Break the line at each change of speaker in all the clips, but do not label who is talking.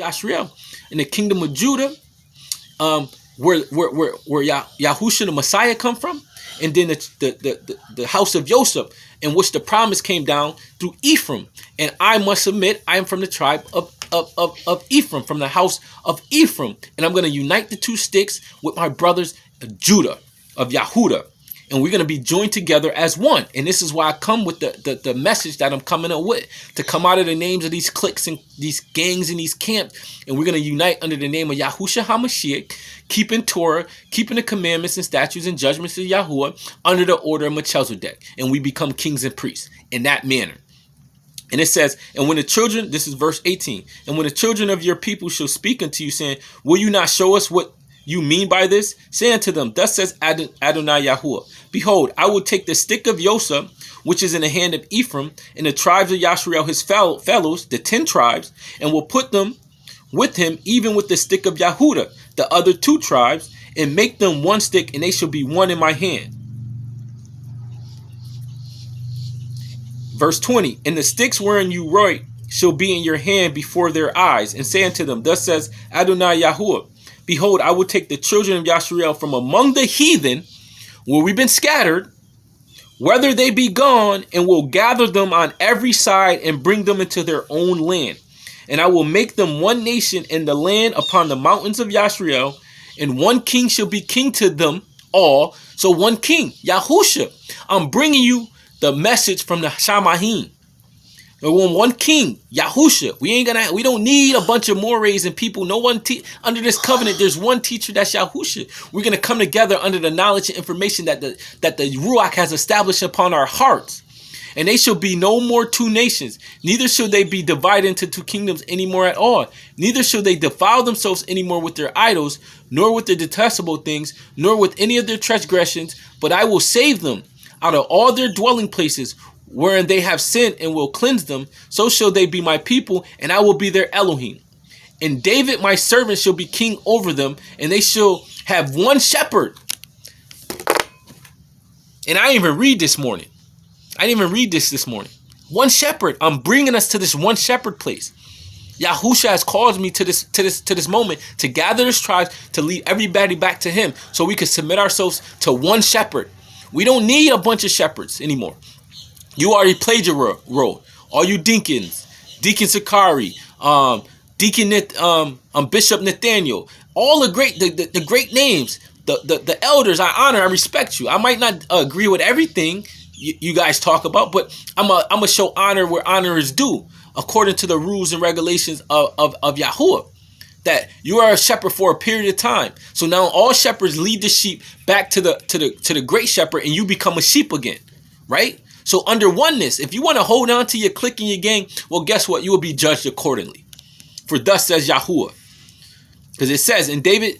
Yasharel, in the kingdom of Judah, where Yahusha the Messiah come from, and then the house of Joseph, in which the promise came down through Ephraim. And I must admit, I am from the tribe of Ephraim, from the house of Ephraim, and I'm going to unite the two sticks with my brothers of Judah, of Yahudah, and we're going to be joined together as one. And this is why I come with the message that I'm coming up with, to come out of the names of these cliques and these gangs and these camps, and we're going to unite under the name of Yahusha HaMashiach, keeping Torah, keeping the commandments and statutes and judgments of Yahuwah under the order of Melchizedek, and we become kings and priests in that manner. And it says, and when the children, this is verse 18, and when the children of your people shall speak unto you, saying, will you not show us what you mean by this? Say unto them, thus says Adonai Yahuwah, behold, I will take the stick of Yosef, which is in the hand of Ephraim, and the tribes of Yasharel his fellows, the 10 tribes, and will put them with him, even with the stick of Yahudah, the other 2 tribes, and make them one stick, and they shall be one in my hand. Verse 20, and the sticks wherein you write shall be in your hand before their eyes, and say unto them, thus says Adonai Yahuwah, behold, I will take the children of Yasharel from among the heathen, where we've been scattered, whether they be gone, and will gather them on every side, and bring them into their own land. And I will make them one nation in the land upon the mountains of Yasharel, and one king shall be king to them all. So one king, Yahusha. I'm bringing you the message from the Shamahim. One king, Yahusha. We don't need a bunch of mores and people. No one under this covenant. There's one teacher, that's Yahusha. We're gonna come together under the knowledge and information that the Ruach has established upon our hearts. And they shall be no more 2 nations. Neither shall they be divided into 2 kingdoms anymore at all. Neither shall they defile themselves anymore with their idols, nor with their detestable things, nor with any of their transgressions. But I will save them out of all their dwelling places, wherein they have sinned, and will cleanse them. So shall they be my people, and I will be their Elohim. And David my servant shall be king over them, and they shall have one shepherd. And I didn't even read this morning. I didn't even read this morning. One shepherd. I'm bringing us to this one shepherd place. Yahusha has caused me to this moment, to gather his tribes, to lead everybody back to him, so we can submit ourselves to one shepherd. We don't need a bunch of shepherds anymore. You already played your role. All you deacons, Deacon Kyrie, Bishop Nathaniel, all the great names, the elders, I honor, I respect you. I might not agree with everything you guys talk about, but I'm a show honor where honor is due, according to the rules and regulations of Yahuwah. That you are a shepherd for a period of time. So now all shepherds lead the sheep back to the great shepherd, and you become a sheep again, right? So under oneness, if you want to hold on to your clique and your gang, well, guess what? You will be judged accordingly. For thus says Yahuwah. Because it says, and David,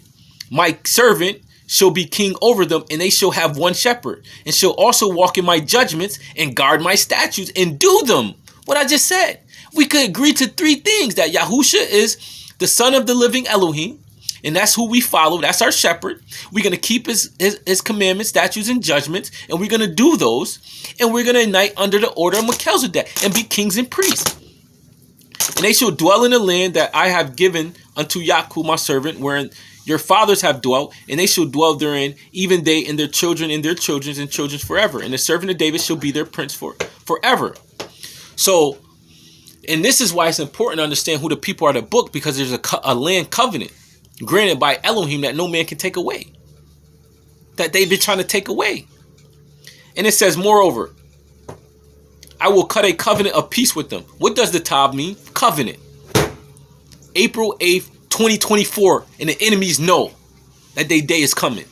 my servant, shall be king over them, and they shall have one shepherd, and shall also walk in my judgments, and guard my statutes, and do them. What I just said. We could agree to 3 things: that Yahusha is the son of the living Elohim, and that's who we follow. That's our shepherd. We're going to keep his commandments, statutes, and judgments, and we're going to do those, and we're going to unite under the order of Melchizedek and be kings and priests. And they shall dwell in the land that I have given unto Yaakov my servant, wherein your fathers have dwelt, and they shall dwell therein, even they and their children and their children's and children's forever. And the servant of David shall be their prince forever. So, and this is why it's important to understand who the people are of the book, because there's a land covenant granted by Elohim that no man can take away, that they've been trying to take away. And it says, moreover, I will cut a covenant of peace with them. What does the Tav mean? Covenant. April 8th, 2024, and the enemies know that their day is coming.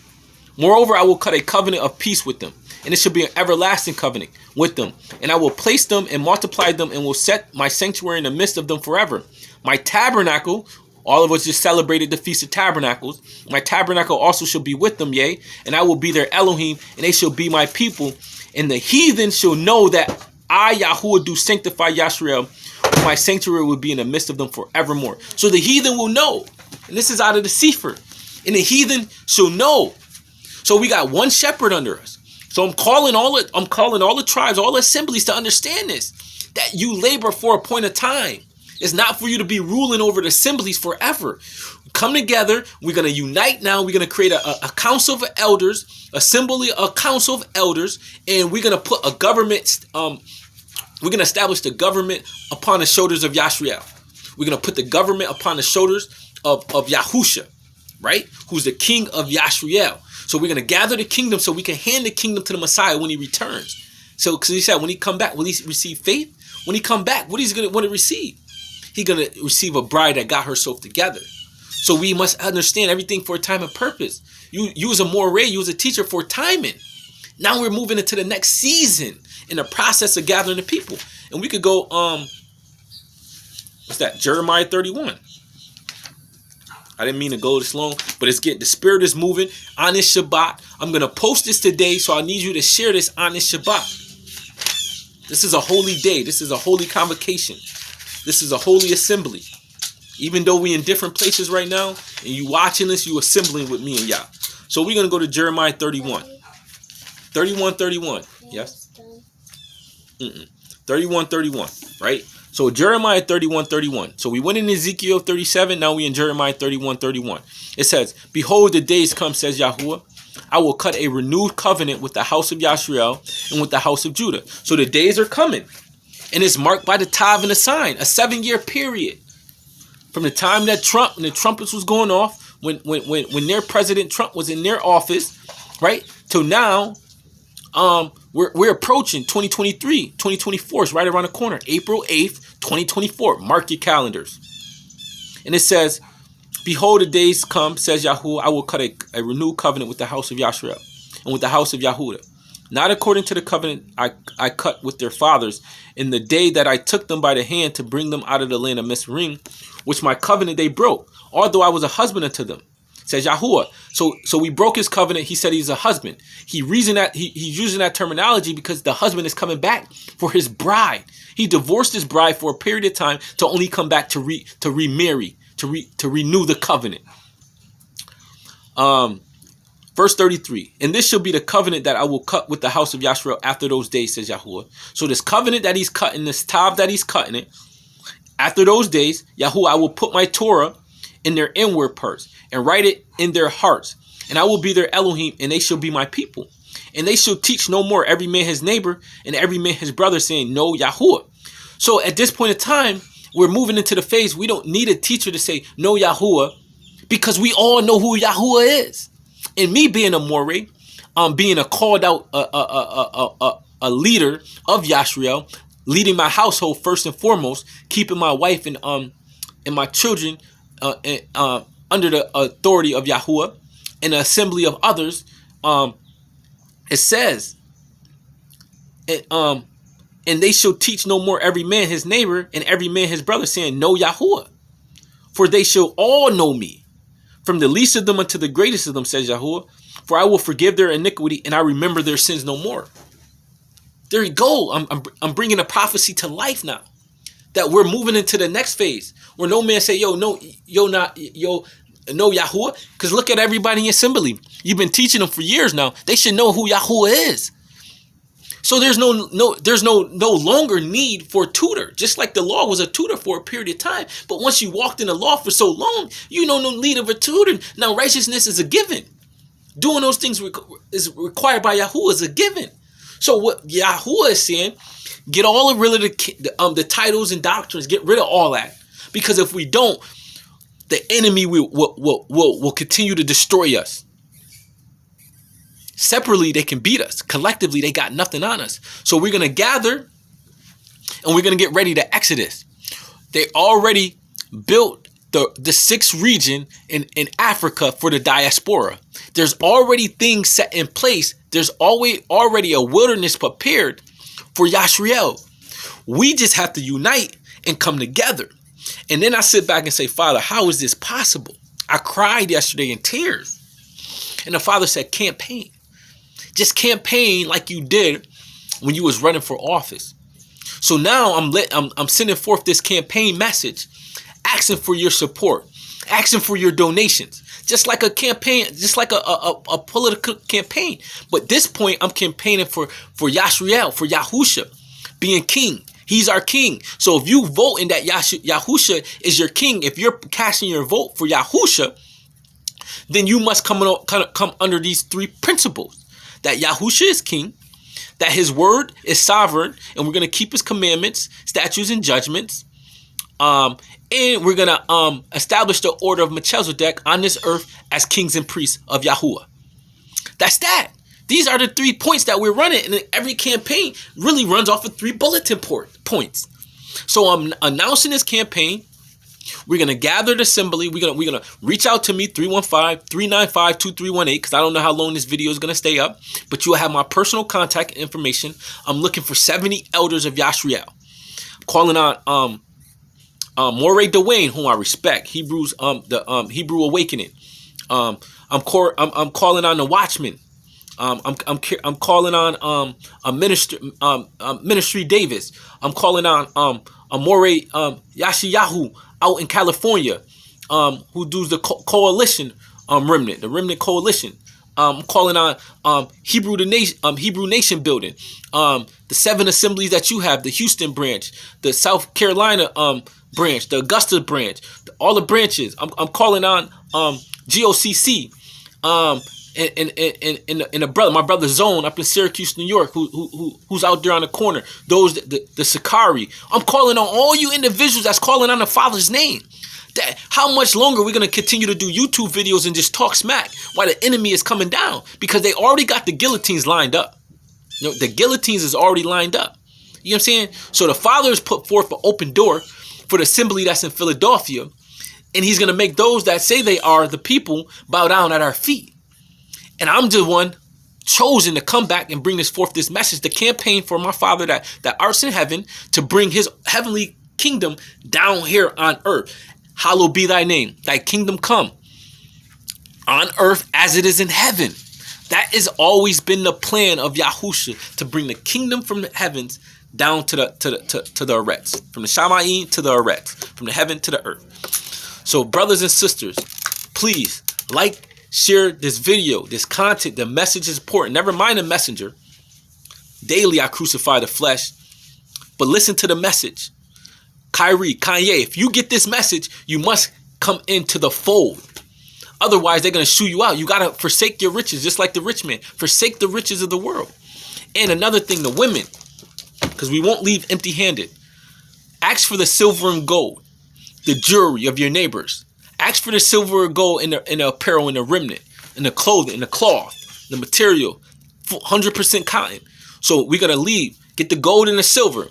Moreover, I will cut a covenant of peace with them, and it shall be an everlasting covenant with them. And I will place them and multiply them, and will set my sanctuary in the midst of them forever. My tabernacle, all of us just celebrated the Feast of Tabernacles. My tabernacle also shall be with them, yea, and I will be their Elohim, and they shall be my people. And the heathen shall know that I, Yahuwah, do sanctify Yasharel. My sanctuary will be in the midst of them forevermore. So the heathen will know. And this is out of the Sefer. And the heathen shall know. So we got one shepherd under us. So I'm calling all the tribes, all the assemblies to understand this. That you labor for a point of time. It's not for you to be ruling over the assemblies forever. Come together. We're going to unite now. We're going to create a council of elders, a council of elders, and we're going to put a government. We're going to establish the government upon the shoulders of Yasharel. We're going to put the government upon the shoulders of Yahusha, right? Who's the king of Yasharel. So we're going to gather the kingdom so we can hand the kingdom to the Messiah when he returns. So, because he said, when he come back, will he receive faith? When he come back, what he's going to want to receive? He's going to receive a bride that got herself together. So we must understand everything for a time and purpose. You was a moray, you was a teacher for timing. Now we're moving into the next season in the process of gathering the people. And we could go, what's that? Jeremiah 31. I didn't mean to go this long, but the spirit is moving on this Shabbat. I'm going to post this today, so I need you to share this on this Shabbat. This is a holy day. This is a holy convocation. This is a holy assembly. Even though we in different places right now, and you watching this, you assembling with me and y'all. So we're going to go to Jeremiah 31. 31. Yes? 31, right? So Jeremiah 31. So we went in Ezekiel 37. Now we in Jeremiah 31. It says, behold, the days come, says Yahuwah. I will cut a renewed covenant with the house of Yasharel and with the house of Judah. So the days are coming. And it's marked by the Tav and the sign, a 7-year period. From the time that the trumpets was going off, when their president Trump was in their office, right? Till now, we're approaching 2023. 2024 is right around the corner. April 8th, 2024. Mark your calendars. And it says, behold, the days come, says Yahuwah, I will cut a renewed covenant with the house of Yasharel and with the house of Yahudah. Not according to the covenant I cut with their fathers in the day that I took them by the hand to bring them out of the land of Mizraim, which my covenant they broke, although I was a husband unto them, says Yahuwah. So we broke his covenant. He said he's a husband. He's using that terminology because the husband is coming back for his bride. He divorced his bride for a period of time to only come back to remarry, to renew the covenant. Verse 33, and this shall be the covenant that I will cut with the house of Yasharel after those days, says Yahuwah. So this covenant that he's cutting, this tav that he's cutting it, after those days, Yahuwah, I will put my Torah in their inward parts and write it in their hearts. And I will be their Elohim, and they shall be my people. And they shall teach no more every man his neighbor and every man his brother, saying, know Yahuwah. So at this point in time, we're moving into the phase. We don't need a teacher to say, know Yahuwah, because we all know who Yahuwah is. And me being a moray, being a called out a leader of Yasharel, leading my household first and foremost, keeping my wife and my children under the authority of Yahuwah and the assembly of others. It says, and they shall teach no more every man his neighbor and every man his brother, saying, know Yahuwah, for they shall all know me, from the least of them unto the greatest of them, says Yahuwah, for I will forgive their iniquity and I remember their sins no more. There you go. I'm bringing a prophecy to life now, that we're moving into the next phase where no man say, know Yahuwah, because look at everybody in assembly. You've been teaching them for years now. They should know who Yahuwah is. So there's no longer need for a tutor, just like the law was a tutor for a period of time. But once you walked in the law for so long, you know no need of a tutor. Now righteousness is a given. Doing those things is required by Yahuwah is a given. So what Yahuwah is saying, get all rid of the titles and doctrines, get rid of all that. Because if we don't, the enemy will continue to destroy us. Separately, they can beat us. Collectively, they got nothing on us. So we're going to gather and we're going to get ready to Exodus. They already built the sixth region in Africa for the diaspora. There's already things set in place. There's already a wilderness prepared for Yasharel. We just have to unite and come together. And then I sit back and say, Father, how is this possible? I cried yesterday in tears. And the Father said, campaign. Just campaign like you did when you was running for office. So now I'm sending forth this campaign message, asking for your support, asking for your donations, just like a campaign, just like a political campaign. But this point, I'm campaigning for Yasharel, for Yahusha being king. He's our king. So if you vote in that Yahusha is your king, if you're casting your vote for Yahusha, then you must come under these three principles: that Yahusha is king, that his word is sovereign, and we're going to keep his commandments, statutes, and judgments. And we're going to establish the order of Melchizedek on this earth as kings and priests of Yahuwah. That's that. These are the 3 points that we're running, and every campaign really runs off of 3 bulletin points. So I'm announcing this campaign. We're going to gather the assembly. We're gonna reach out to me, 315-395-2318, because I don't know how long this video is going to stay up. But you'll have my personal contact information. I'm looking for 70 elders of Yasharel. I'm calling on Moray Dwayne, whom I respect. Hebrews, the Hebrew Awakening. I'm calling on the Watchman. I'm calling on Ministry Davis. I'm calling on Moray Yashiyahu out in California, who does the coalition remnant, the remnant coalition. I'm calling on Hebrew Nation building, the 7 assemblies that you have, the Houston branch, the South Carolina branch, the Augusta branch, all the branches. I'm calling on GOCC, and a brother, my brother Zone up in Syracuse, New York, who's out there on the corner. Those the Sakari. I'm calling on all you individuals that's calling on the Father's name. That how much longer are we gonna continue to do YouTube videos and just talk smack while the enemy is coming down? Because they already got the guillotines lined up. You know, the guillotines is already lined up. You know what I'm saying? So the Father has put forth an open door for the assembly that's in Philadelphia, and he's gonna make those that say they are the people bow down at our feet. And I'm the one chosen to come back and bring this message, the campaign for my Father that arts in heaven, to bring his heavenly kingdom down here on earth. Hallowed be thy name, thy kingdom come on earth as it is in heaven. That has always been the plan of Yahusha, to bring the kingdom from the heavens down to the Eretz, from the Shamayim to the Eretz, from the heaven to the earth. So brothers and sisters, please share this video, this content. The message is important. Never mind the messenger. Daily I crucify the flesh, but listen to the message. Kyrie, Kanye, if you get this message, you must come into the fold. Otherwise, they're going to shoo you out. You got to forsake your riches, just like the rich man. Forsake the riches of the world. And another thing, the women, because we won't leave empty-handed. Ask for the silver and gold, the jewelry of your neighbors. Ask for the silver or gold in the apparel, in the remnant, in the clothing, in the cloth, the material, 100% cotton. So we're going to leave. Get the gold and the silver.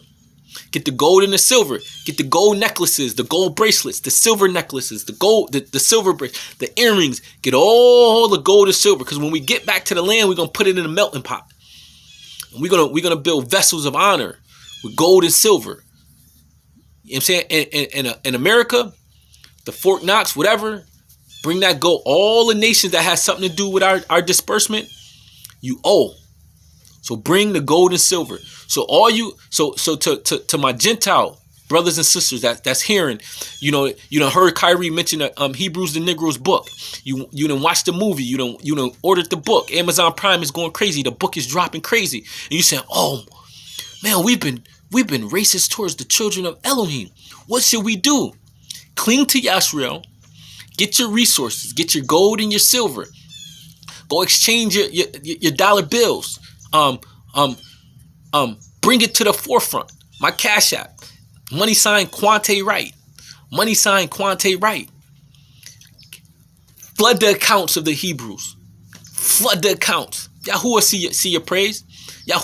Get the gold and the silver. Get the gold necklaces, the gold bracelets, the silver necklaces, the gold, the silver bracelets, the earrings. Get all the gold and silver. Because when we get back to the land, we're going to put it in a melting pot. And we're gonna build vessels of honor with gold and silver. You know what I'm saying? In America, the Fort Knox, whatever, bring that gold. All the nations that has something to do with our disbursement, you owe. So bring the gold and silver. So all you, to my Gentile brothers and sisters that's hearing, you know, heard Kyrie mention Hebrews the Negro's book. You done watched the movie. You done ordered the book. Amazon Prime is going crazy. The book is dropping crazy. And you saying, oh man, we've been racist towards the children of Elohim. What should we do? Cling to Yasharel. Get your resources. Get your gold and your silver. Go exchange your dollar bills. Bring it to the forefront. My Cash App. Money sign Quante Wright. Money sign Quante Wright. Flood the accounts of the Hebrews. Flood the accounts. Yahuwah see your praise. Yahuwah